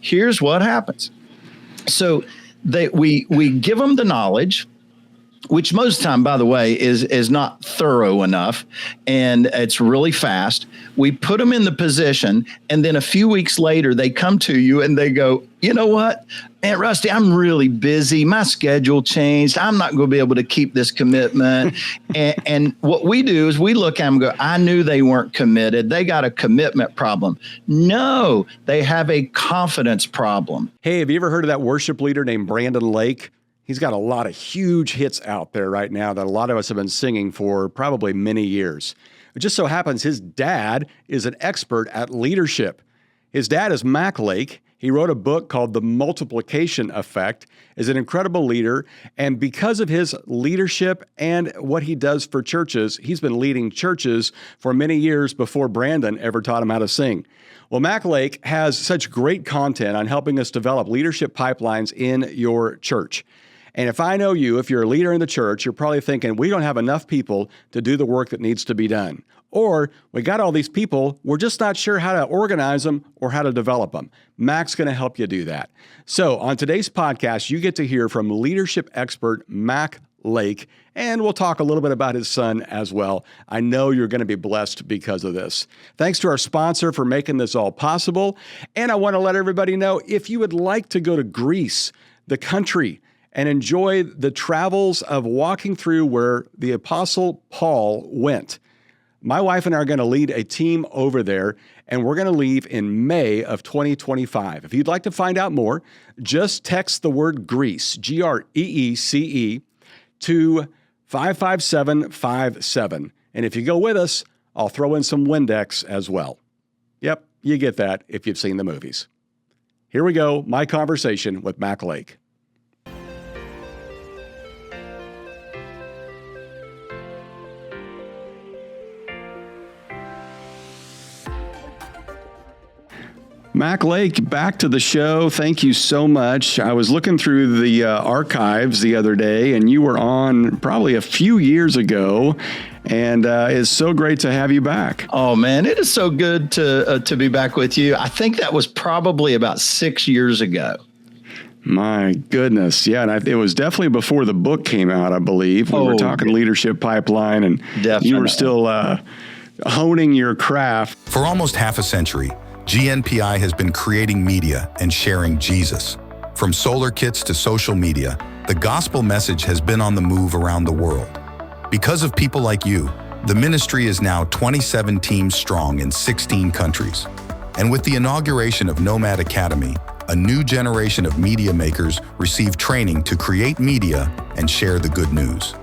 Here's what happens. So we give them the knowledge, which most of the time, by the way, is not thorough enough, and it's really fast. We put them in the position, and then a few weeks later, they come to you and they go, you know what, Aunt Rusty, I'm really busy. My schedule changed. I'm not going to be able to keep this commitment. and what we do is we look at them and go, I knew they weren't committed. They got a commitment problem. No, they have a confidence problem. Hey, have you ever heard of that worship leader named Brandon Lake? He's got a lot of huge hits out there right now that a lot of us have been singing for probably many years. It just so happens his dad is an expert at leadership. His dad is Mac Lake. He wrote a book called The Multiplication Effect, is an incredible leader. And because of his leadership and what he does for churches, he's been leading churches for many years before Brandon ever taught him how to sing. Well, Mac Lake has such great content on helping us develop leadership pipelines in your church. And if I know you, if you're a leader in the church, you're probably thinking, we don't have enough people to do the work that needs to be done. Or we got all these people, we're just not sure how to organize them or how to develop them. Mac's going to help you do that. So on today's podcast, you get to hear from leadership expert Mac Lake, and we'll talk a little bit about his son as well. I know you're going to be blessed because of this. Thanks to our sponsor for making this all possible. And I want to let everybody know, if you would like to go to Greece, the country, and enjoy the travels of walking through where the Apostle Paul went. My wife and I are going to lead a team over there, and we're going to leave in May of 2025. If you'd like to find out more, just text the word Greece, Greece, to 55757. And if you go with us, I'll throw in some Windex as well. Yep, you get that if you've seen the movies. Here we go, my conversation with Mac Lake. Mac Lake, back to the show. Thank you so much. I was looking through the archives the other day, and you were on probably a few years ago, and it's so great to have you back. Oh, man, it is so good to be back with you. I think that was probably about 6 years ago. My goodness. Yeah, and it was definitely before the book came out, I believe. We were talking Leadership Pipeline, and definitely. You were still honing your craft. For almost half a century, GNPI has been creating media and sharing Jesus. From solar kits to social media, the gospel message has been on the move around the world. Because of people like you, the ministry is now 27 teams strong in 16 countries. And with the inauguration of Nomad Academy, a new generation of media makers receive training to create media and share the good news.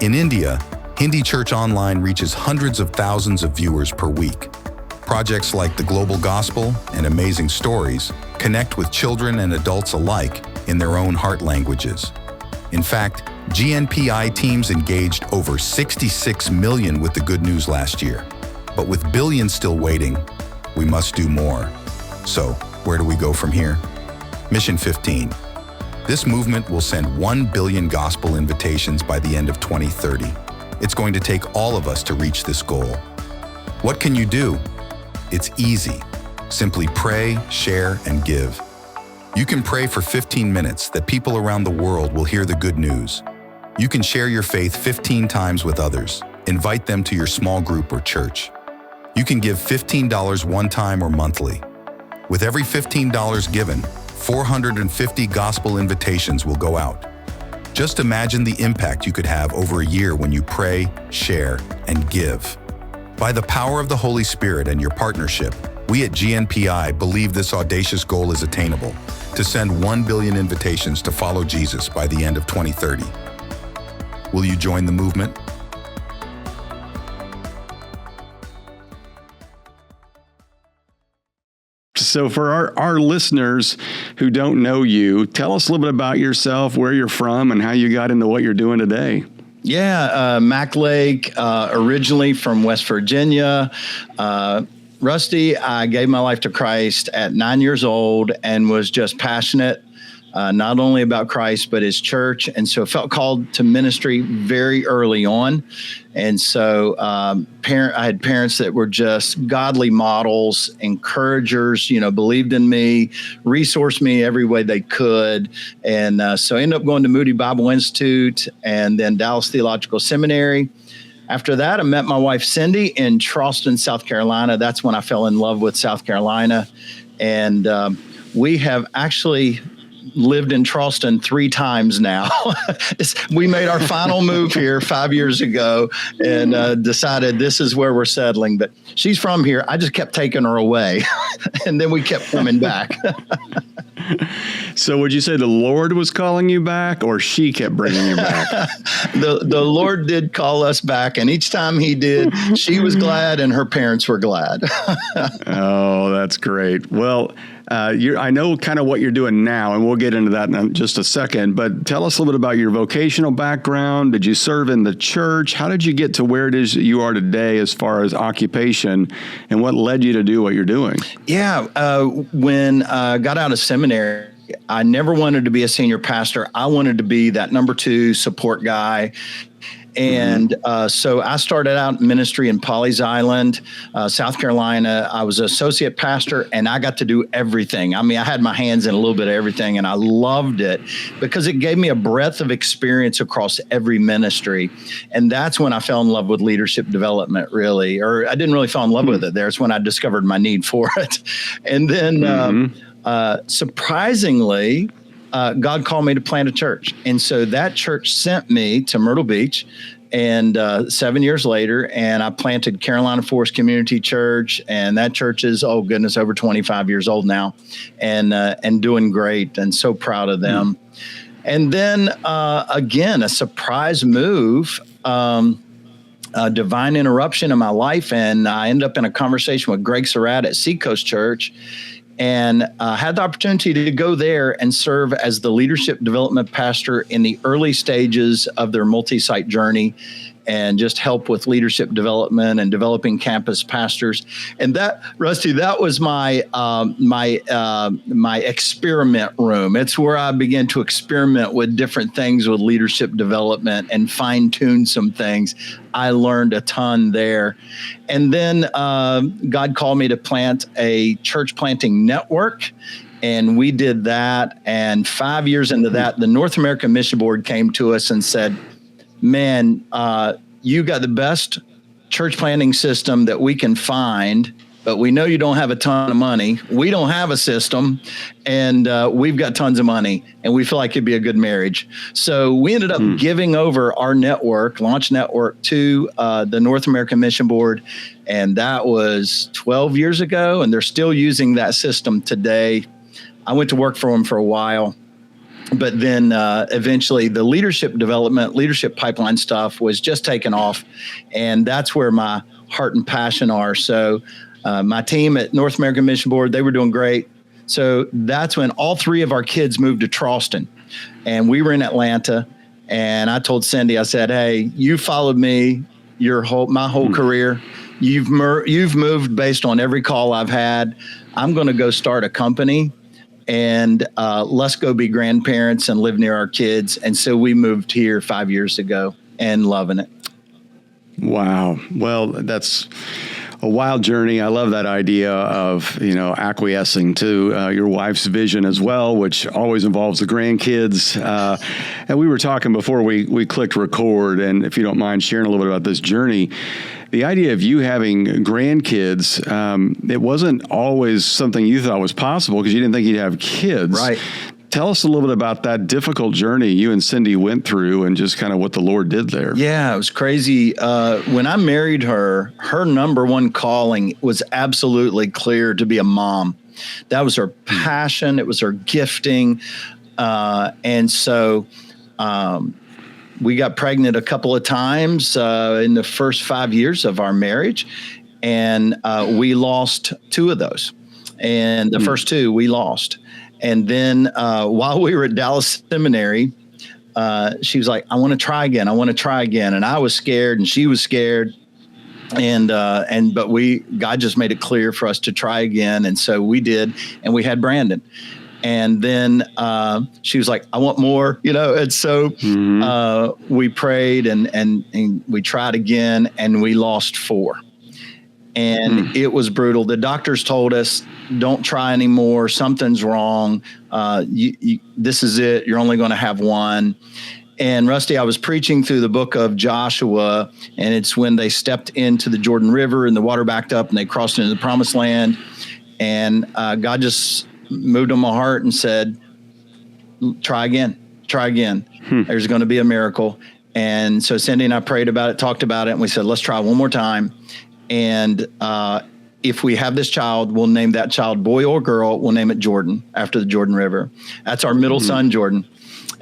In India, Hindi Church Online reaches hundreds of thousands of viewers per week. Projects like The Global Gospel and Amazing Stories connect with children and adults alike in their own heart languages. In fact, GNPI teams engaged over 66 million with the good news last year. But with billions still waiting, we must do more. So, where do we go from here? Mission 15. This movement will send 1 billion gospel invitations by the end of 2030. It's going to take all of us to reach this goal. What can you do? It's easy. Simply pray, share, and give. You can pray for 15 minutes that people around the world will hear the good news. You can share your faith 15 times with others. Invite them to your small group or church. You can give $15 one time or monthly. With every $15 given, 450 gospel invitations will go out. Just imagine the impact you could have over a year when you pray, share, and give. By the power of the Holy Spirit and your partnership, we at GNPI believe this audacious goal is attainable, to send 1 billion invitations to follow Jesus by the end of 2030. Will you join the movement? So for our listeners who don't know you, tell us a little bit about yourself, where you're from, and how you got into what you're doing today. Yeah, Mac Lake, originally from West Virginia. Rusty, I gave my life to Christ at 9 years old and was just passionate not only about Christ, but his church. And so felt called to ministry very early on. And so I had parents that were just godly models, encouragers, believed in me, resourced me every way they could. And so I ended up going to Moody Bible Institute and then Dallas Theological Seminary. After that, I met my wife, Cindy, in Charleston, South Carolina. That's when I fell in love with South Carolina. And we have actually lived in Charleston 3 times now. We made our final move here 5 years ago and decided this is where we're settling. But she's from here. I just kept taking her away. And then we kept coming back. So would you say the Lord was calling you back, or she kept bringing you back? The Lord did call us back, and each time he did, she was glad and her parents were glad. Oh, that's great. Well, I know kind of what you're doing now, and we'll get into that in just a second, but tell us a little bit about your vocational background. Did you serve in the church? How did you get to where it is that you are today as far as occupation, and what led you to do what you're doing? Yeah, when I got out of seminary, I never wanted to be a senior pastor. I wanted to be that number 2 support guy. And so I started out in ministry in Pawleys Island, South Carolina. I was an associate pastor, and I got to do everything. I mean, I had my hands in a little bit of everything, and I loved it because it gave me a breadth of experience across every ministry. And that's when I fell in love with leadership development, really. Or I didn't really fall in love with it. There's when I discovered my need for it. And then surprisingly, God called me to plant a church. And so that church sent me to Myrtle Beach, and 7 years later, and I planted Carolina Forest Community Church. And that church is, oh goodness, over 25 years old now, and doing great, and so proud of them. And then again, a surprise move, a divine interruption in my life. And I ended up in a conversation with Greg Surratt at Seacoast Church, and had the opportunity to go there and serve as the leadership development pastor in the early stages of their multi-site journey, and just help with leadership development and developing campus pastors. And that, Rusty, that was my my experiment room. It's where I began to experiment with different things with leadership development and fine tune some things. I learned a ton there. And then God called me to plant a church planting network. And we did that. And 5 years into that, the North American Mission Board came to us and said, man, you got the best church planting system that we can find, but we know you don't have a ton of money. We don't have a system, and we've got tons of money, and we feel like it'd be a good marriage. So we ended up giving over our network, launch network, to the North American Mission Board, and that was 12 years ago, and they're still using that system today. I went to work for them for a while. But then eventually the leadership development, leadership pipeline stuff was just taken off. And that's where my heart and passion are. So my team at North American Mission Board, they were doing great. So that's when all 3 of our kids moved to Charleston. And we were in Atlanta. And I told Cindy, I said, hey, you followed me my whole career. You've moved based on every call I've had. I'm going to go start a company. And let's go be grandparents and live near our kids. And so we moved here 5 years ago and loving it. Wow. Well, that's a wild journey. I love that idea of, acquiescing to your wife's vision as well, which always involves the grandkids. And we were talking before we clicked record, and if you don't mind sharing a little bit about this journey, the idea of you having grandkids, it wasn't always something you thought was possible because you didn't think you'd have kids. Right. Tell us a little bit about that difficult journey you and Cindy went through and just kind of what the Lord did there. Yeah, it was crazy. When I married her, her number one calling was absolutely clear to be a mom. That was her passion. It was her gifting. And so we got pregnant a couple of times in the first 5 years of our marriage, and we lost 2 of those. And the first 2 we lost. And then while we were at Dallas Seminary, she was like, I want to try again. I want to try again. And I was scared and she was scared. But God just made it clear for us to try again. And so we did, and we had Brandon. And then she was like, I want more, and so we prayed and we tried again, and we lost 4. And it was brutal. The doctors told us, don't try anymore. Something's wrong. This is it. You're only going to have 1. And Rusty, I was preaching through the book of Joshua, and it's when they stepped into the Jordan River and the water backed up and they crossed into the promised land. And God just moved on my heart and said, try again. There's going to be a miracle. And so Cindy and I prayed about it, talked about it, and we said, let's try one more time. And if we have this child, we'll name that child boy or girl. We'll name it Jordan, after the Jordan River. That's our middle son, Jordan.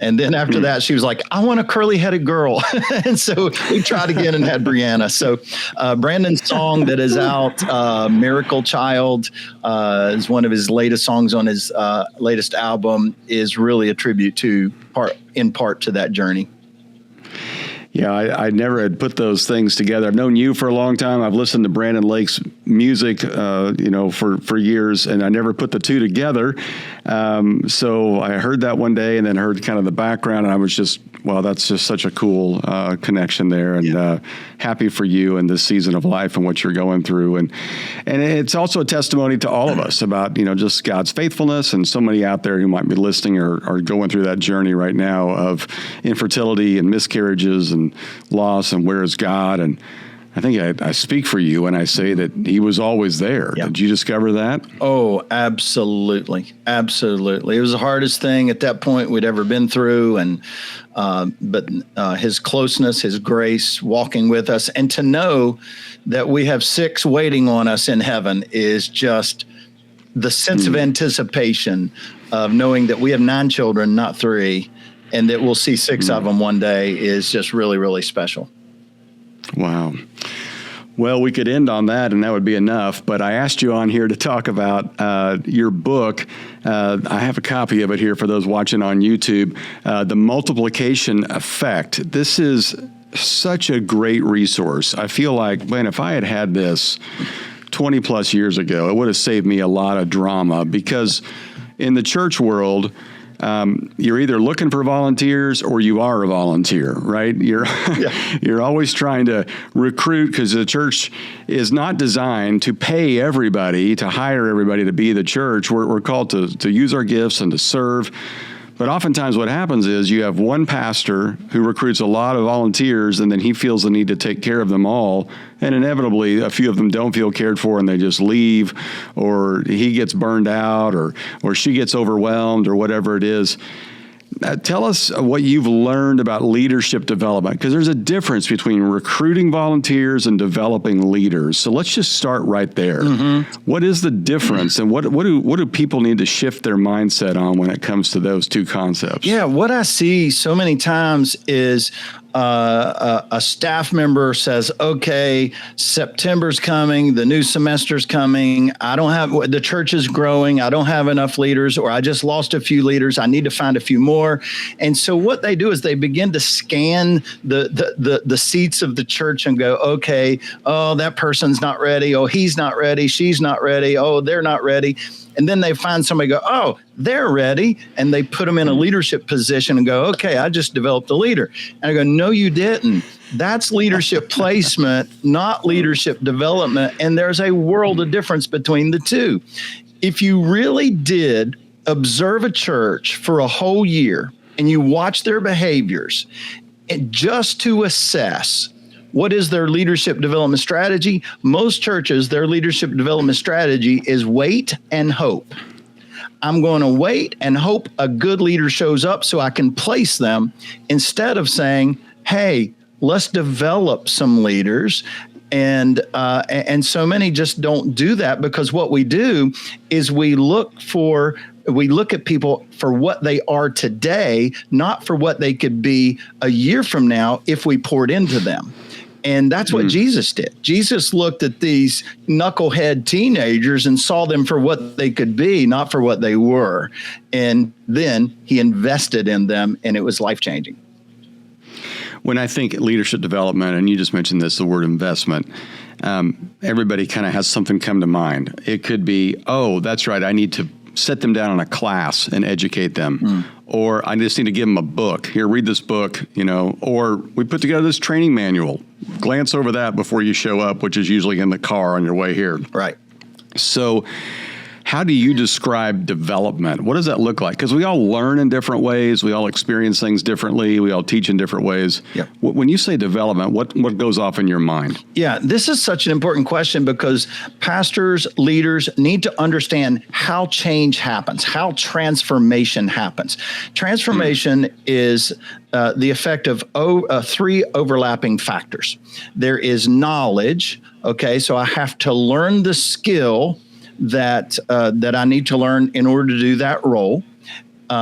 And then after that, she was like, I want a curly-headed girl. And so we tried again and had Brianna. So Brandon's song that is out, Miracle Child, is one of his latest songs on his latest album, is really a tribute in part to that journey. Yeah, I never had put those things together. I've known you for a long time. I've listened to Brandon Lake's music, for years, and I never put the two together. So I heard that one day and then heard kind of the background, and I was just, well, that's just such a cool connection there, and happy for you in this season of life and what you're going through. And it's also a testimony to all of us about, just God's faithfulness, and so many out there who might be listening or are going through that journey right now of infertility and miscarriages and loss, and where is God? And I think I speak for you when I say that he was always there. Yep. Did you discover that? Oh, absolutely. Absolutely. It was the hardest thing at that point we'd ever been through. And, but his closeness, his grace, walking with us, and to know that we have 6 waiting on us in heaven is just the sense of anticipation of knowing that we have 9 children, not 3, and that we'll see 6 of them one day is just really, really special. Wow. Well, we could end on that, and that would be enough. But I asked you on here to talk about your book. I have a copy of it here for those watching on YouTube, The Multiplication Effect. This is such a great resource. I feel like, man, if I had this 20 plus years ago, it would have saved me a lot of drama, because in the church world, you're either looking for volunteers or you are a volunteer, right? You're always trying to recruit, because the church is not designed to pay everybody, to hire everybody to be the church. We're called to use our gifts and to serve. But oftentimes what happens is you have one pastor who recruits a lot of volunteers, and then he feels the need to take care of them all. And inevitably, a few of them don't feel cared for and they just leave, or he gets burned out, or she gets overwhelmed, or whatever it is. Tell us what you've learned about leadership development, because there's a difference between recruiting volunteers and developing leaders. So let's just start right there. What is the difference, and what do people need to shift their mindset on when it comes to those two concepts? Yeah, what I see so many times is a staff member says, okay, September's coming, the new semester's coming, the church is growing, I don't have enough leaders, or I just lost a few leaders, I need to find a few more. And so what they do is they begin to scan the seats of the church and go, okay, oh, that person's not ready, oh, he's not ready, she's not ready, oh, they're not ready. And then they find somebody, go, oh, they're ready. And they put them in a leadership position and go, okay, I just developed a leader. And I go, no, you didn't. That's leadership placement, not leadership development. And there's a world of difference between the two. If you really did observe a church for a whole year and you watch their behaviors, just to assess what is their leadership development strategy? Most churches, their leadership development strategy is wait and hope. I'm going to wait and hope a good leader shows up so I can place them, instead of saying, hey, let's develop some leaders. And so many just don't do that, because what we do is we look at people for what they are today, not for what they could be a year from now if we poured into them. And that's what Jesus did. Jesus looked at these knucklehead teenagers and saw them for what they could be, not for what they were. And then he invested in them, and it was life-changing. When I think leadership development, and you just mentioned this, the word investment, everybody kind of has something come to mind. It could be, oh, that's right, I need to set them down in a class and educate them. Or I just need to give them a book. Here, read this book, or we put together this training manual. Glance over that before you show up, which is usually in the car on your way here. Right. So how do you describe development? What does that look like? Because we all learn in different ways. We all experience things differently. We all teach in different ways. Yep. When you say development, what goes off in your mind? Yeah, this is such an important question because pastors, leaders need to understand how change happens, how transformation happens. Transformation is the effect of three overlapping factors. There is knowledge. Okay, so I have to learn the skill that I need to learn in order to do that role.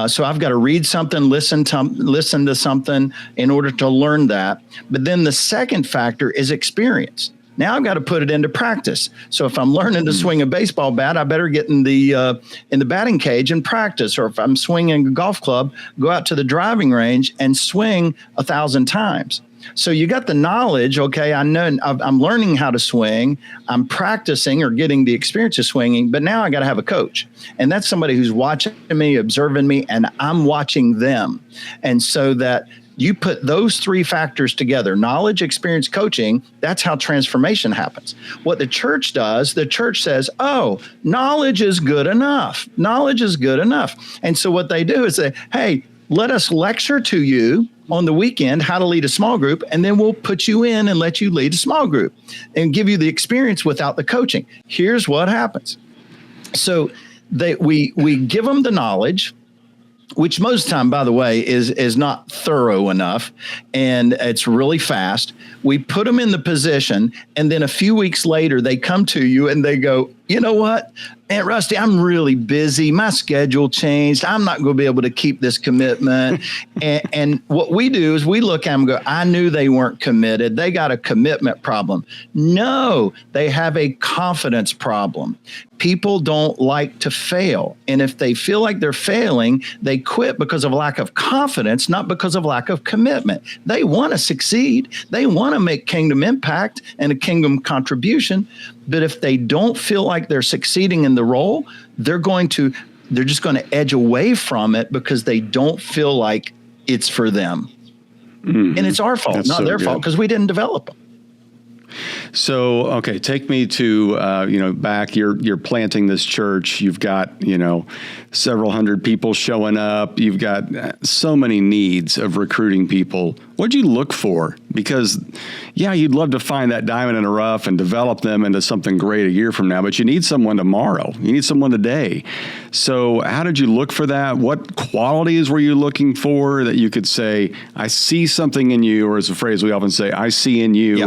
So I've got to read something, listen to something in order to learn that. But then the second factor is experience. Now I've got to put it into practice. So if I'm learning to swing a baseball bat, I better get in the batting cage and practice. Or if I'm swinging a golf club, go out to the driving range and swing 1,000 times. So you got the knowledge, okay, I know I'm learning how to swing, I'm practicing or getting the experience of swinging, but now I got to have a coach. And that's somebody who's watching me, observing me, and I'm watching them. And so that you put those three factors together, knowledge, experience, coaching, that's how transformation happens. What the church does, the church says, oh, knowledge is good enough. Knowledge is good enough. And so what they do is say, hey, let us lecture to you on the weekend how to lead a small group, and then we'll put you in and let you lead a small group and give you the experience without the coaching. Here's what happens. So we give them the knowledge, which most time, by the way, is not thorough enough, and it's really fast. We put them in the position, and then a few weeks later, they come to you and they go, you know what? Man, Rusty, I'm really busy. My schedule changed. I'm not going to be able to keep this commitment. and what we do is we look at them and go, I knew they weren't committed. They got a commitment problem. No, they have a confidence problem. People don't like to fail. And if they feel like they're failing, they quit because of lack of confidence, not because of lack of commitment. They want to succeed. They want to make kingdom impact and a kingdom contribution. But if they don't feel like they're succeeding in the role, they're just going to edge away from it because they don't feel like it's for them. Mm-hmm. And it's our fault, not their fault, because we didn't develop them. So, okay, take me to, back, you're planting this church. You've got, several hundred people showing up. You've got so many needs of recruiting people. What'd you look for? Because, yeah, you'd love to find that diamond in the rough and develop them into something great a year from now, but you need someone tomorrow. You need someone today. So how did you look for that? What qualities were you looking for that you could say, I see something in you, or as a phrase we often say, I see in you.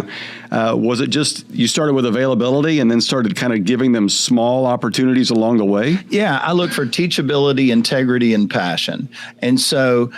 Yeah. Was it just you started with availability and then started kind of giving them small opportunities along the way? Yeah, I look for teachability, integrity, and passion. And so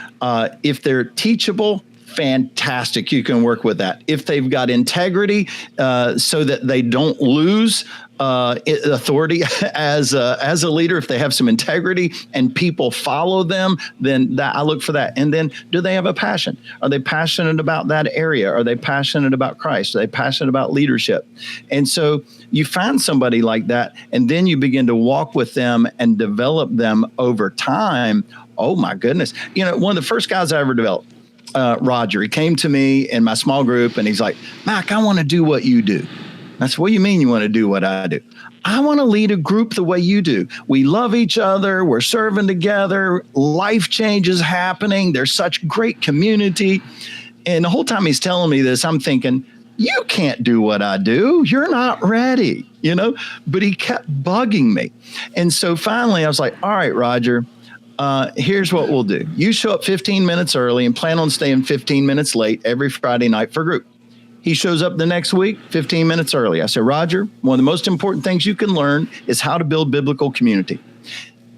if they're teachable, fantastic. You can work with that. If they've got integrity so that they don't lose authority as a leader, if they have some integrity and people follow them, then I look for that. And then do they have a passion? Are they passionate about that area? Are they passionate about Christ? Are they passionate about leadership? And so you find somebody like that, and then you begin to walk with them and develop them over time. Oh my goodness. One of the first guys I ever developed, Roger, he came to me in my small group and he's like, Mac, I want to do what you do. I said, what do you mean you want to do what I do? I want to lead a group the way you do. We love each other. We're serving together. Life change is happening. There's such great community. And the whole time he's telling me this, I'm thinking, you can't do what I do. You're not ready, But he kept bugging me. And so finally I was like, all right, Roger, here's what we'll do. You show up 15 minutes early and plan on staying 15 minutes late every Friday night for group. He shows up the next week, 15 minutes early. I said, Roger, one of the most important things you can learn is how to build biblical community.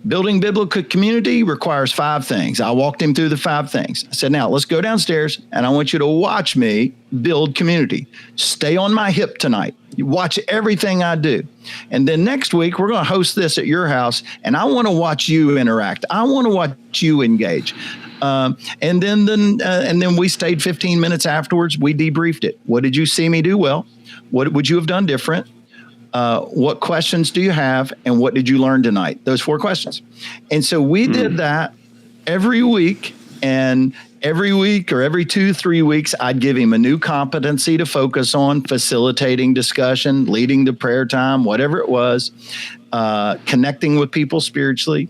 Building biblical community requires 5 things. I walked him through the 5 things. I said, now let's go downstairs and I want you to watch me build community. Stay on my hip tonight. You watch everything I do. And then next week, we're going to host this at your house, and I want to watch you interact. I want to watch you engage. And then we stayed 15 minutes afterwards. We debriefed it. What did you see me do well? What would you have done different? what questions do you have, and what did you learn tonight? Those 4 questions. And so we did that every week, and every week or every 2-3 weeks, I'd give him a new competency to focus on, facilitating discussion, leading the prayer time, whatever it was, connecting with people spiritually.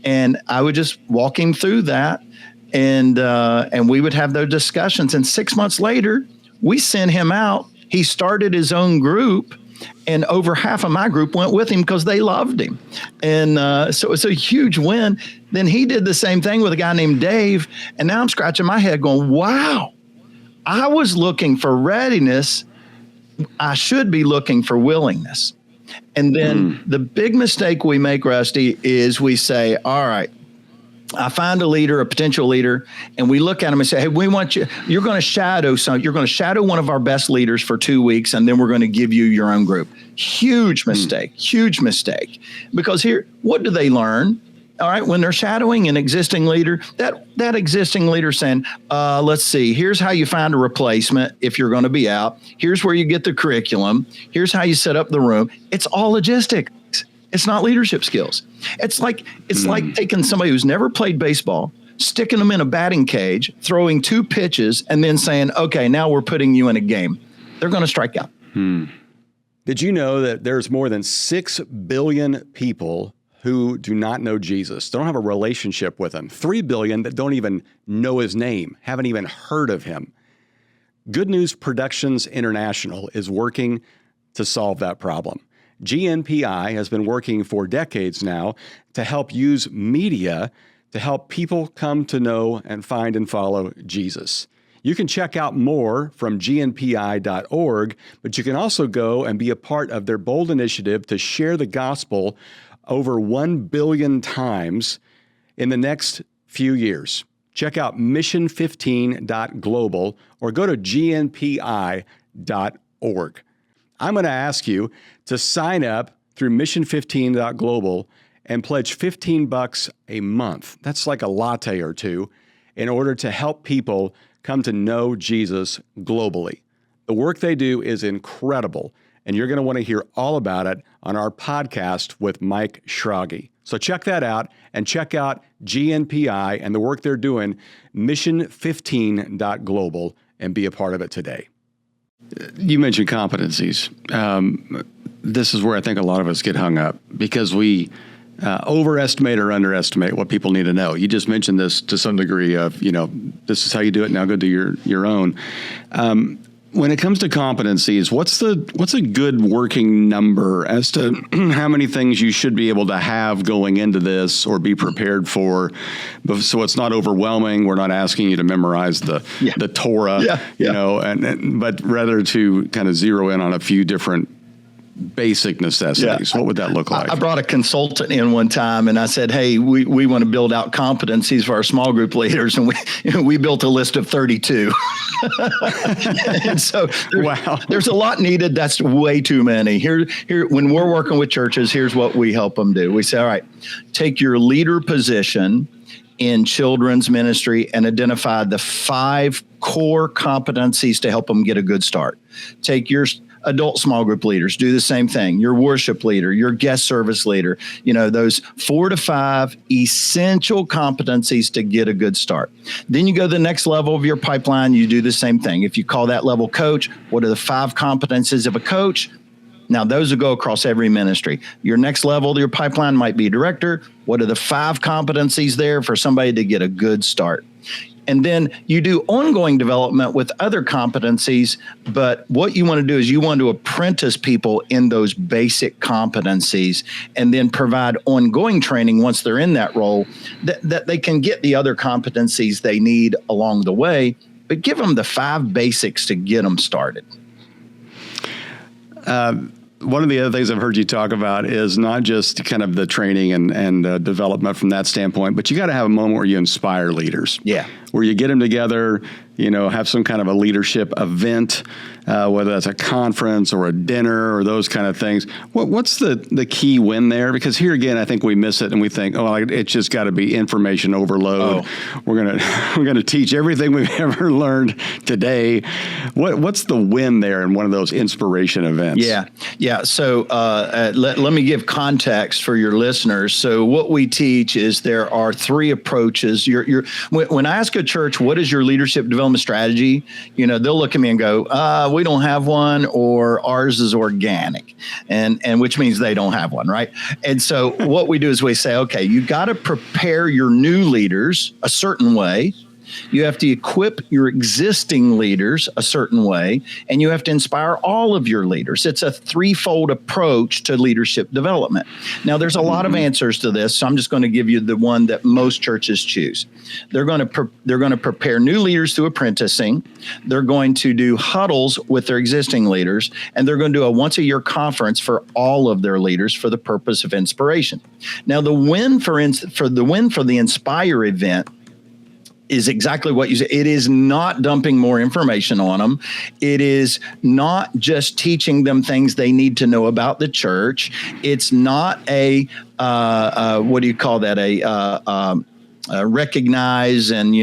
And I would just walk him through that, and we would have those discussions. And 6 months later, we sent him out. He started his own group, and over half of my group went with him because they loved him. And so it's a huge win. Then he did the same thing with a guy named Dave. And now I'm scratching my head going, wow, I was looking for readiness. I should be looking for willingness. And then the big mistake we make, Rusty, is we say, all right, I find a leader, a potential leader, and we look at them and say, hey, we want you, you're going to shadow one of our best leaders for 2 weeks, and then we're going to give you your own group. Huge mistake, huge mistake. Because here, what do they learn? All right, when they're shadowing an existing leader, that existing leader saying, let's see, here's how you find a replacement if you're going to be out. Here's where you get the curriculum. Here's how you set up the room. It's all logistics. It's not leadership skills. It's like taking somebody who's never played baseball, sticking them in a batting cage, throwing 2 pitches, and then saying, okay, now we're putting you in a game. They're going to strike out. Did you know that there's more than 6 billion people who do not know Jesus, don't have a relationship with him? 3 billion that don't even know his name, haven't even heard of him. Good News Productions International is working to solve that problem. GNPI has been working for decades now to help use media to help people come to know and find and follow Jesus. You can check out more from gnpi.org, but you can also go and be a part of their bold initiative to share the gospel over 1 billion times in the next few years. Check out mission15.global or go to gnpi.org. I'm going to ask you to sign up through mission15.global and pledge $15 a month. That's like a latte or two in order to help people come to know Jesus globally. The work they do is incredible, and you're going to want to hear all about it on our podcast with Mike Schrage. So check that out, and check out GNPI and the work they're doing, mission15.global, and be a part of it today. You mentioned competencies. This is where I think a lot of us get hung up because we overestimate or underestimate what people need to know. You just mentioned this to some degree of, this is how you do it. Now go do your own. When it comes to competencies, what's a good working number as to how many things you should be able to have going into this or be prepared for, so it's not overwhelming? We're not asking you to memorize the Torah, but rather to kind of zero in on a few different basic necessities. What would that look like? I brought a consultant in one time and I said, hey, we want to build out competencies for our small group leaders. And we built a list of 32. And so there's a lot needed. That's way too many. Here, when we're working with churches, here's what we help them do. We say, all right, take your leader position in children's ministry and identify the 5 core competencies to help them get a good start. Take your adult small group leaders, do the same thing. Your worship leader, your guest service leader, those 4 to 5 essential competencies to get a good start. Then you go to the next level of your pipeline, you do the same thing. If you call that level coach, what are the 5 competencies of a coach? Now, those will go across every ministry. Your next level of your pipeline might be director. What are the 5 competencies there for somebody to get a good start? And then you do ongoing development with other competencies. But what you want to do is you want to apprentice people in those basic competencies and then provide ongoing training once they're in that role that they can get the other competencies they need along the way. But give them the 5 basics to get them started. One of the other things I've heard you talk about is not just kind of the training and development from that standpoint, but you got to have a moment where you inspire leaders. Yeah. where you get them together, have some kind of a leadership event, whether that's a conference or a dinner or those kind of things. What's the key win there? Because here again, I think we miss it and we think, it's just got to be information overload. Oh. We're gonna teach everything we've ever learned today. What's the win there in one of those inspiration events? Yeah. So let me give context for your listeners. So what we teach is there are three approaches. When I ask a church, what is your leadership development strategy? They'll look at me and go, we don't have one, or ours is organic, and which means they don't have one, right? And so what we do is we say, okay, you got to prepare your new leaders a certain way. You have to equip your existing leaders a certain way, and you have to inspire all of your leaders. It's a threefold approach to leadership development. Now, there's a lot of answers to this, so I'm just going to give you the one that most churches choose. They're going to prepare new leaders through apprenticing. They're going to do huddles with their existing leaders, and they're going to do a once-a-year conference for all of their leaders for the purpose of inspiration. Now, the win for the Inspire event is exactly what you said. It is not dumping more information on them. It is not just teaching them things they need to know about the church. It's not a what do you call that? Recognize and,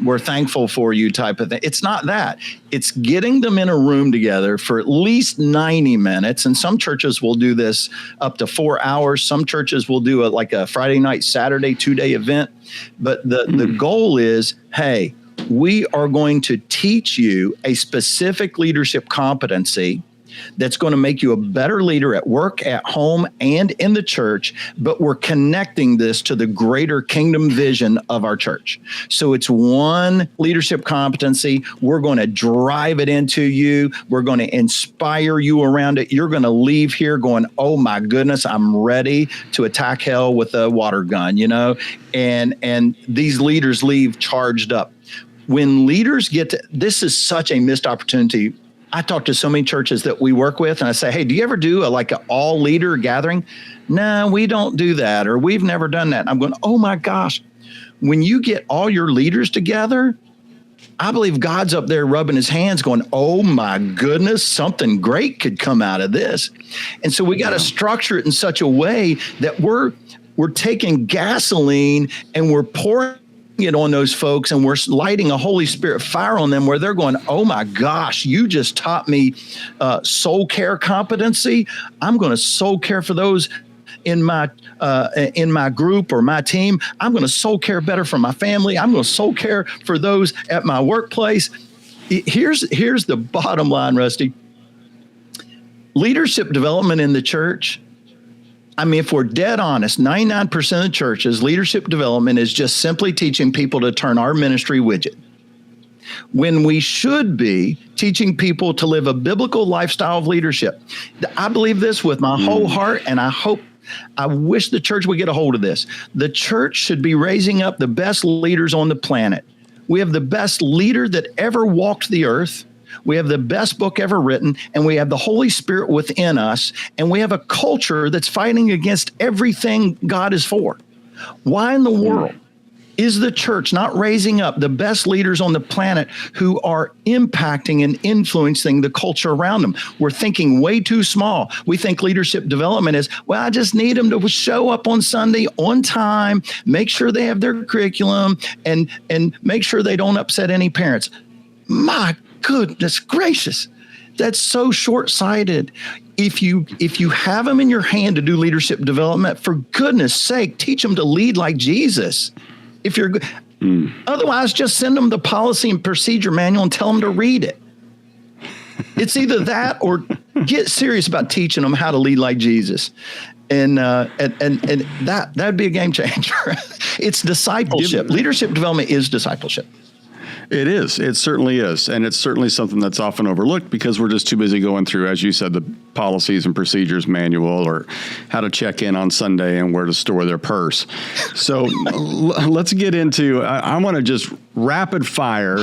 we're thankful for you type of thing. It's not that. It's getting them in a room together for at least 90 minutes. And some churches will do this up to 4 hours. Some churches will do a Friday night, Saturday, 2-day event. But the goal is, hey, we are going to teach you a specific leadership competency that's going to make you a better leader at work, at home, and in the church, but we're connecting this to the greater kingdom vision of our church. So it's one leadership competency. We're going to drive it into you. We're going to inspire you around it. You're going to leave here going, oh my goodness, I'm ready to attack hell with a water gun, and these leaders leave charged up. When leaders this is such a missed opportunity. I talk to so many churches that we work with, and I say, hey, do you ever do an all leader gathering? No, we don't do that, or we've never done that. And I'm going, oh my gosh, when you get all your leaders together, I believe God's up there rubbing his hands going, oh my goodness, something great could come out of this. And so we got to structure it in such a way that we're taking gasoline and we're pouring it on those folks, and we're lighting a Holy Spirit fire on them where they're going, oh my gosh, you just taught me soul care competency. I'm going to soul care for those in my group or my team. I'm going to soul care better for my family. I'm going to soul care for those at my workplace. Here's the bottom line, Rusty. Leadership development in the church, if we're dead honest, 99% of the churches, leadership development is just simply teaching people to turn our ministry widget, when we should be teaching people to live a biblical lifestyle of leadership. I believe this with my whole heart, and I wish the church would get a hold of this. The church should be raising up the best leaders on the planet. We have the best leader that ever walked the earth. We have the best book ever written, and we have the Holy Spirit within us, and we have a culture that's fighting against everything God is for. Why in the world is the church not raising up the best leaders on the planet who are impacting and influencing the culture around them? We're thinking way too small. We think leadership development is, I just need them to show up on Sunday on time, make sure they have their curriculum, and make sure they don't upset any parents. My goodness gracious, that's so short-sighted. If you have them in your hand to do leadership development, for goodness sake, teach them to lead like Jesus. If you're otherwise, just send them the policy and procedure manual and tell them to read it. It's either that or get serious about teaching them how to lead like Jesus. And that'd be a game changer. It's discipleship. Leadership development is discipleship. It is. It certainly is. And it's certainly something that's often overlooked because we're just too busy going through, as you said, the policies and procedures manual, or how to check in on Sunday and where to store their purse. So let's get into, I want to just rapid fire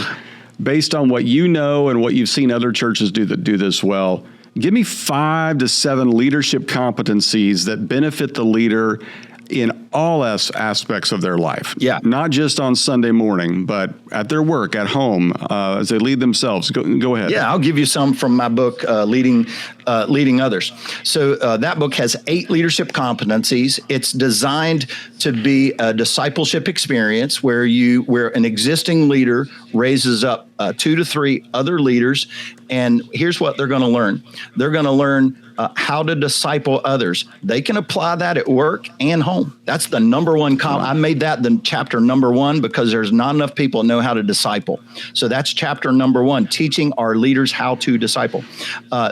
based on what you know and what you've seen other churches do that do this well. Give me 5 to 7 leadership competencies that benefit the leader in all aspects of their life. Yeah. Not just on Sunday morning, but at their work, at home, as they lead themselves. Go ahead. Yeah, I'll give you some from my book, Leading Others. So that book has 8 leadership competencies. It's designed to be a discipleship experience where an existing leader raises up 2 to 3 other leaders. And here's what they're going to learn. They're going to learn how to disciple others. They can apply that at work and home. That's the number one. I made that the chapter number 1 because there's not enough people that know how to disciple. So that's chapter number 1, teaching our leaders how to disciple.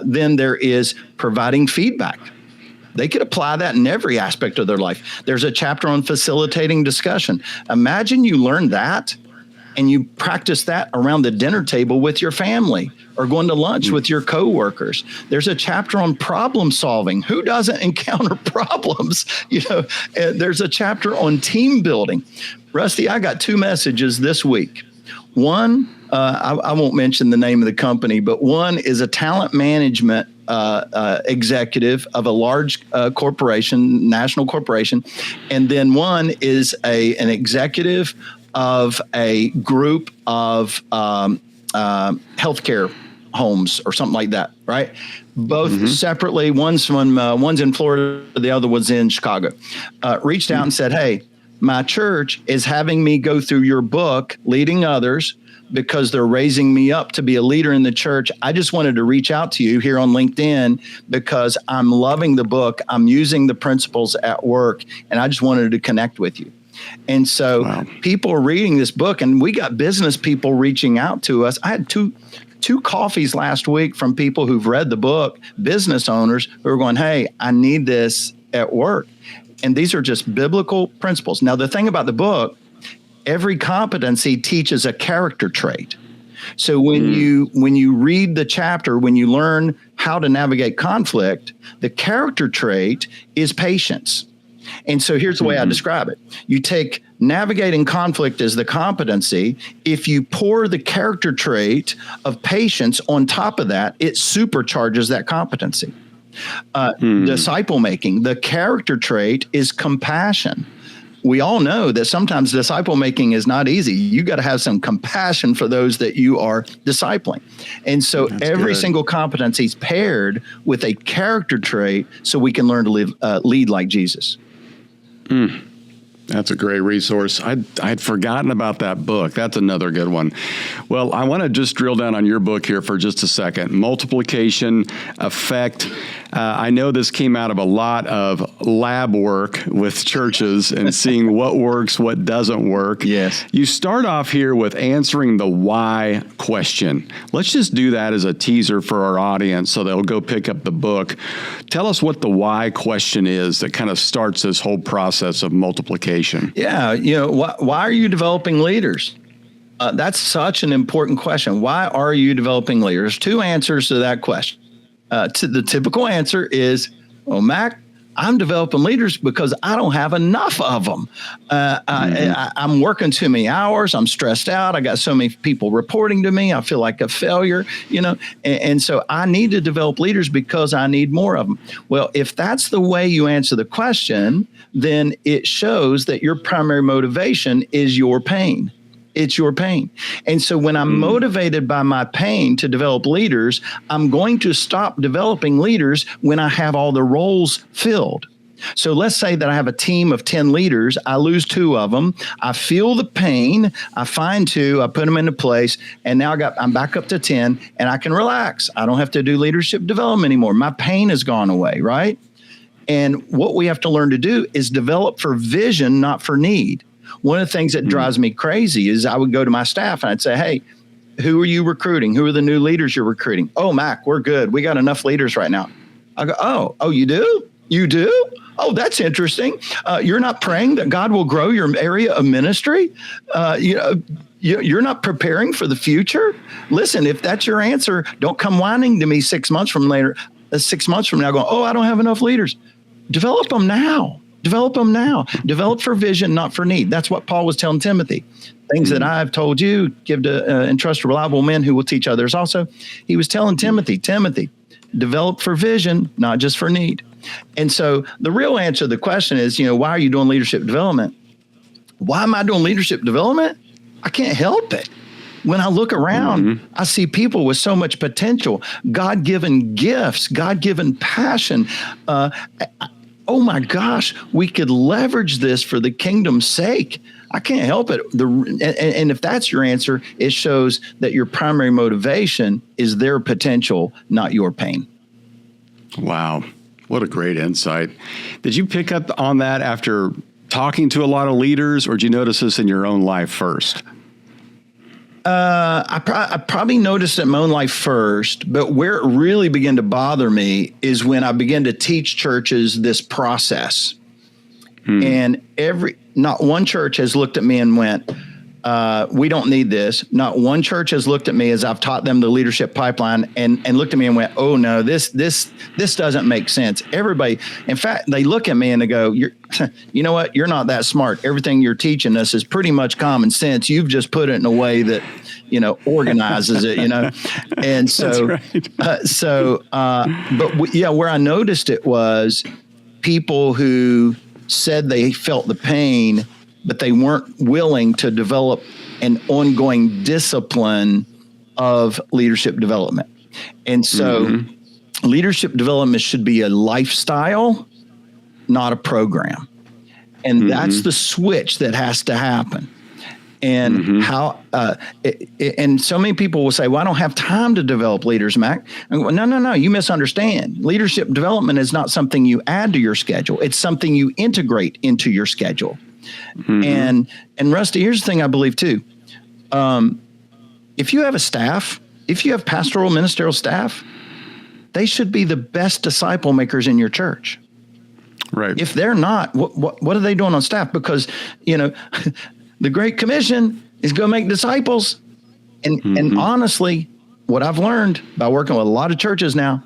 Then there is providing feedback. They could apply that in every aspect of their life. There's a chapter on facilitating discussion. Imagine you learn that and you practice that around the dinner table with your family or going to lunch with your coworkers. There's a chapter on problem solving. Who doesn't encounter problems? There's a chapter on team building. Rusty, I got 2 messages this week. One, I won't mention the name of the company, but one is a talent management executive of a large corporation, national corporation. And then one is an executive of a group of healthcare homes or something like that, right? Both separately. One's in Florida, the other one's in Chicago. Reached out and said, "Hey, my church is having me go through your book, Leading Others, because they're raising me up to be a leader in the church. I just wanted to reach out to you here on LinkedIn because I'm loving the book. I'm using the principles at work, and I just wanted to connect with you." And so people are reading this book, and we got business people reaching out to us. I had two coffees last week from people who've read the book, business owners who are going, "Hey, I need this at work." And these are just biblical principles. Now, the thing about the book, every competency teaches a character trait. So when you read the chapter, when you learn how to navigate conflict, the character trait is patience. And so here's the way I describe it. You take navigating conflict as the competency. If you pour the character trait of patience on top of that, it supercharges that competency. Disciple making, the character trait is compassion. We all know that sometimes disciple making is not easy. You got to have some compassion for those that you are discipling. And so every single competency is paired with a character trait so we can learn to lead like Jesus. That's a great resource. I'd forgotten about that book. That's another good one. Well, I want to just drill down on your book here for just a second. Multiplication, effect. I know this came out of a lot of lab work with churches and seeing what works, what doesn't work. Yes. You start off here with answering the why question. Let's just do that as a teaser for our audience so they'll go pick up the book. Tell us what the why question is that kind of starts this whole process of multiplication. Yeah. Why are you developing leaders? That's such an important question. Why are you developing leaders? 2 answers to that question. The typical answer is, "Oh, Mac, I'm developing leaders because I don't have enough of them. I'm working too many hours. I'm stressed out. I got so many people reporting to me. I feel like a failure, and so I need to develop leaders because I need more of them." Well, if that's the way you answer the question, then it shows that your primary motivation is your pain. It's your pain. And so when I'm motivated by my pain to develop leaders, I'm going to stop developing leaders when I have all the roles filled. So let's say that I have a team of 10 leaders. I lose 2 of them. I feel the pain. I find 2. I put them into place. And now I'm back up to 10 and I can relax. I don't have to do leadership development anymore. My pain has gone away, right? And what we have to learn to do is develop for vision, not for need. One of the things that drives me crazy is I would go to my staff and I'd say, "Hey, who are you recruiting? Who are the new leaders you're recruiting?" "Oh, Mac, we're good. We got enough leaders right now." I go, Oh, you do? You do? Oh, that's interesting. You're not praying that God will grow your area of ministry? You're not preparing for the future? Listen, if that's your answer, don't come whining to me 6 months from now going, "Oh, I don't have enough leaders." Develop them now. Develop them now. Develop for vision, not for need. That's what Paul was telling Timothy. Things that I've told you, give to entrust to reliable men who will teach others also. He was telling Timothy, develop for vision, not just for need. And so the real answer to the question is, why are you doing leadership development? Why am I doing leadership development? I can't help it. When I look around, I see people with so much potential, God-given gifts, God-given passion. Oh my gosh, we could leverage this for the kingdom's sake. I can't help it. And if that's your answer, it shows that your primary motivation is their potential, not your pain. Wow. What a great insight. Did you pick up on that after talking to a lot of leaders, or did you notice this in your own life first? I probably noticed it in my own life first, but where it really began to bother me is when I began to teach churches this process. And not one church has looked at me and went, we don't need this. Not one church has looked at me as I've taught them the leadership pipeline and looked at me and went, oh no, this doesn't make sense. Everybody, in fact, they look at me and they go, you know what? You're not that smart. Everything you're teaching us is pretty much common sense. You've just put it in a way that, organizes it, And so, that's right. Where I noticed it was people who said they felt the pain, but they weren't willing to develop an ongoing discipline of leadership development. And so leadership development should be a lifestyle, not a program. And that's the switch that has to happen. And and so many people will say, well, I don't have time to develop leaders, Mac. I go, no, you misunderstand. Leadership development is not something you add to your schedule. It's something you integrate into your schedule. And Rusty, here's the thing I believe too. If you have a staff, if you have pastoral ministerial staff, they should be the best disciple makers in your church. Right. If they're not, what are they doing on staff? Because, the Great Commission is go make disciples. And honestly, what I've learned by working with a lot of churches now,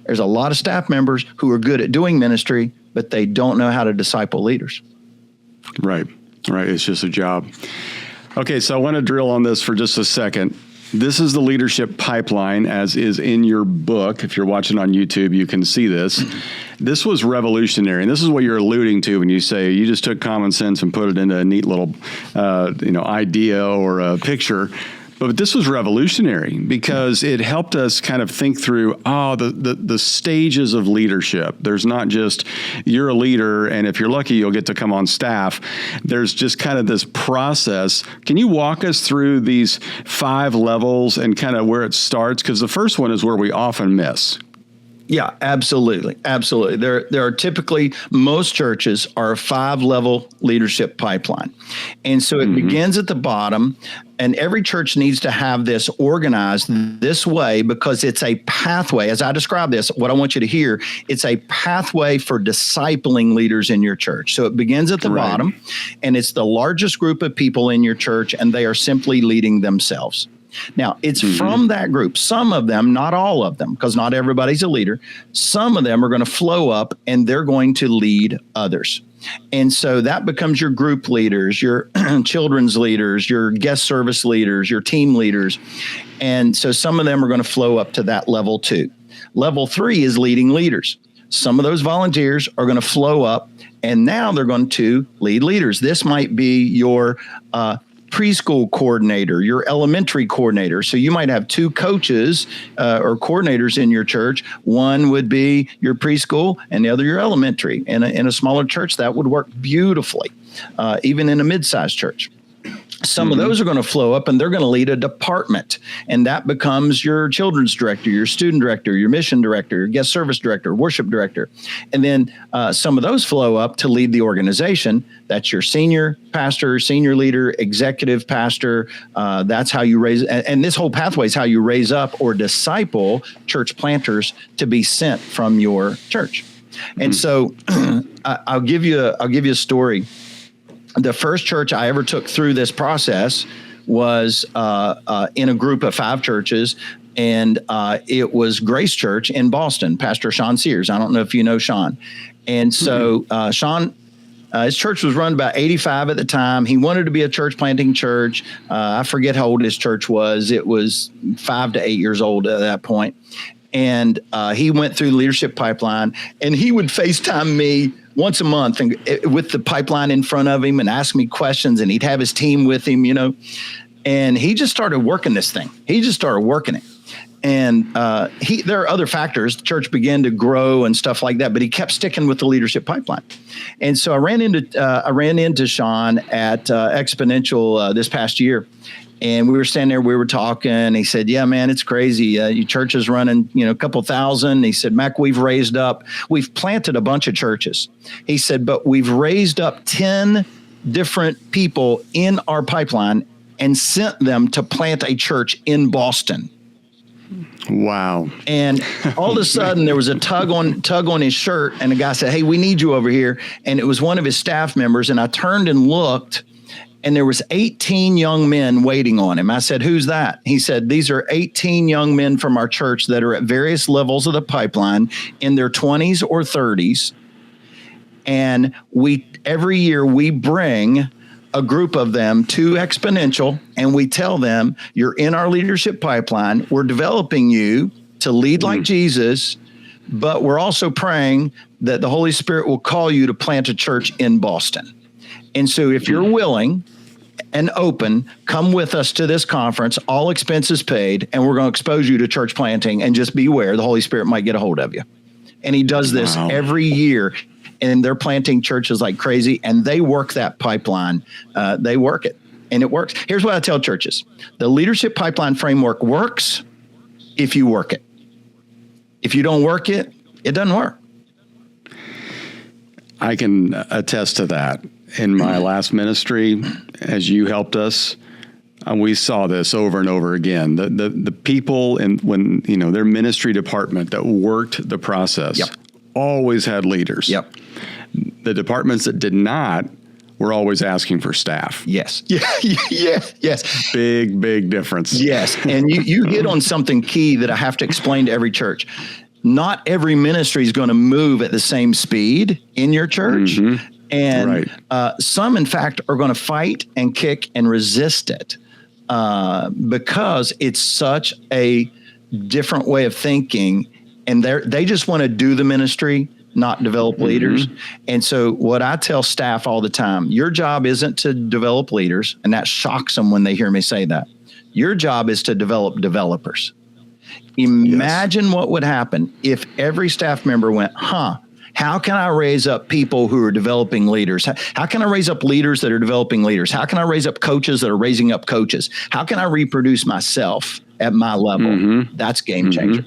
there's a lot of staff members who are good at doing ministry, but they don't know how to disciple leaders. Right. It's just a job. Okay, so I want to drill on this for just a second. This is the leadership pipeline, as is in your book. If you're watching on YouTube, you can see this. This was revolutionary, and this is what you're alluding to when you say you just took common sense and put it into a neat little, idea or a picture. But this was revolutionary because it helped us kind of think through, the stages of leadership. There's not just you're a leader, and if you're lucky, you'll get to come on staff. There's just kind of this process. Can you walk us through these 5 levels and kind of where it starts? Because the first one is where we often miss. Yeah, absolutely. Absolutely. There are typically, most churches are a 5-level leadership pipeline. And so it begins at the bottom, and every church needs to have this organized this way because it's a pathway. As I describe this, what I want you to hear, it's a pathway for discipling leaders in your church. So it begins at the bottom, and it's the largest group of people in your church, and they are simply leading themselves. Now, it's from that group. Some of them, not all of them, because not everybody's a leader. Some of them are going to flow up and they're going to lead others. And so that becomes your group leaders, your children's leaders, your guest service leaders, your team leaders. And so some of them are going to flow up to that level 2. Level 3 is leading leaders. Some of those volunteers are going to flow up, and now they're going to lead leaders. This might be your preschool coordinator, your elementary coordinator. So you might have 2 coaches or coordinators in your church. One would be your preschool and the other your elementary. In a smaller church, that would work beautifully, even in a mid-sized church. Some of those are going to flow up and they're going to lead a department. And that becomes your children's director, your student director, your mission director, your guest service director, worship director. And then some of those flow up to lead the organization. That's your senior pastor, senior leader, executive pastor. That's how you raise. And this whole pathway is how you raise up or disciple church planters to be sent from your church. And so I'll give you a story. The first church I ever took through this process was in a group of 5 churches, and it was Grace Church in Boston, Pastor Sean Sears. I don't know if you know Sean. And so Sean, his church was run about 85 at the time. He wanted to be a church planting church. I forget how old his church was. It was 5 to 8 years old at that point. And he went through the leadership pipeline, and he would FaceTime me once a month and with the pipeline in front of him and ask me questions, and he'd have his team with him, and he just started working this thing. He just started working it. And there are other factors. The church began to grow and stuff like that, but he kept sticking with the leadership pipeline. And so I ran into Sean at Exponential this past year, and we were standing there, we were talking, and he said, yeah, man, it's crazy. Your church is running, a couple thousand. He said, Mac, we've planted a bunch of churches. He said, but we've raised up 10 different people in our pipeline and sent them to plant a church in Boston. Wow. And all of a sudden there was a tug on his shirt, and the guy said, hey, we need you over here. And it was one of his staff members. And I turned and looked, and there was 18 young men waiting on him. I said, who's that? He said, these are 18 young men from our church that are at various levels of the pipeline in their 20s or 30s. And every year we bring a group of them to Exponential, and we tell them, you're in our leadership pipeline. We're developing you to lead like Jesus, but we're also praying that the Holy Spirit will call you to plant a church in Boston. And so if you're willing and open, come with us to this conference, all expenses paid, and we're going to expose you to church planting, and just beware, the Holy Spirit might get a hold of you. And he does this every year. And they're planting churches like crazy, and they work that pipeline. They work it, and it works. Here's what I tell churches. The leadership pipeline framework works if you work it. If you don't work it, it doesn't work. I can attest to that. In my last ministry, as you helped us, we saw this over and over again. The people when their ministry department that worked the process always had leaders. Yep. The departments that did not were always asking for staff. Yes. Yes. Big difference. Yes. And you hit on something key that I have to explain to every church. Not every ministry is going to move at the same speed in your church. Mm-hmm. And some, in fact, are going to fight and kick and resist it because it's such a different way of thinking. And they just want to do the ministry, not develop leaders. And so what I tell staff all the time, your job isn't to develop leaders, and that shocks them when they hear me say that. Your job is to develop developers. Imagine what would happen if every staff member went, how can I raise up people who are developing leaders? How can I raise up leaders that are developing leaders? How can I raise up coaches that are raising up coaches? How can I reproduce myself at my level? That's game changer.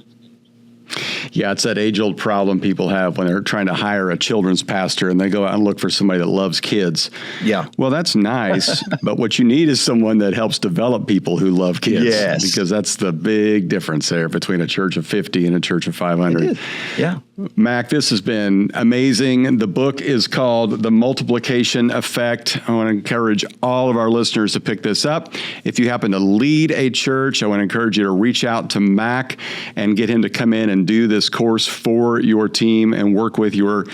Yeah, it's that age-old problem people have when they're trying to hire a children's pastor and they go out and look for somebody that loves kids. Yeah. Well, that's nice, but what you need is someone that helps develop people who love kids. Yes. Because that's the big difference there between a church of 50 and a church of 500. Yeah. Mac, this has been amazing. The book is called The Multiplication Effect. I want to encourage all of our listeners to pick this up. If you happen to lead a church, I want to encourage you to reach out to Mac and get him to come in and do this course for your team and work with your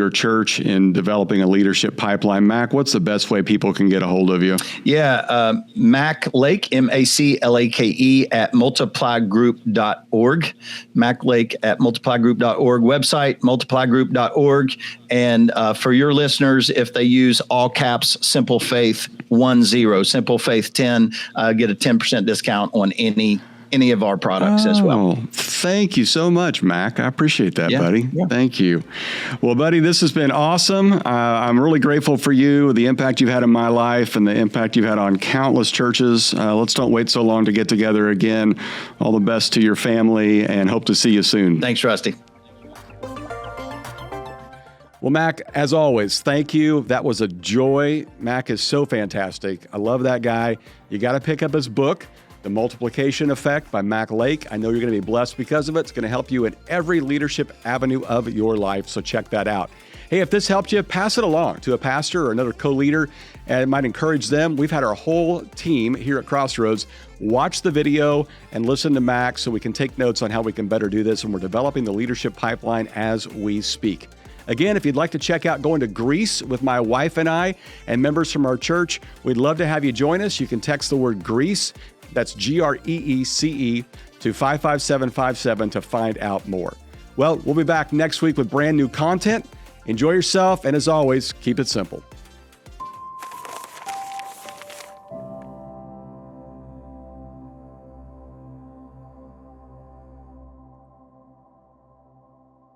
church in developing a leadership pipeline. Mac, what's the best way people can get a hold of you? Yeah, Mac Lake, MacLake at multiplygroup.org. Mac Lake at multiplygroup.org. Website, multiplygroup.org. And for your listeners, if they use all caps, Simple Faith 10, Simple Faith 10, get a 10% discount on any of our products as well. Thank you so much, Mac. I appreciate that, buddy. Yeah. Thank you. Well, buddy, this has been awesome. I'm really grateful for you, the impact you've had in my life and the impact you've had on countless churches. Let's don't wait so long to get together again. All the best to your family and hope to see you soon. Thanks, Rusty. Well, Mac, as always, thank you. That was a joy. Mac is so fantastic. I love that guy. You got to pick up his book, The Multiplication Effect by Mac Lake. I know you're going to be blessed because of it. It's going to help you in every leadership avenue of your life, so check that out. Hey, if this helped you, pass it along to a pastor or another co-leader, and it might encourage them. We've had our whole team here at Crossroads watch the video and listen to Mac so we can take notes on how we can better do this, and we're developing the leadership pipeline as we speak. Again, if you'd like to check out going to Greece with my wife and I and members from our church, we'd love to have you join us. You can text the word Greece, that's GREECE, to 55757 to find out more. Well, we'll be back next week with brand new content. Enjoy yourself, and as always, keep it simple.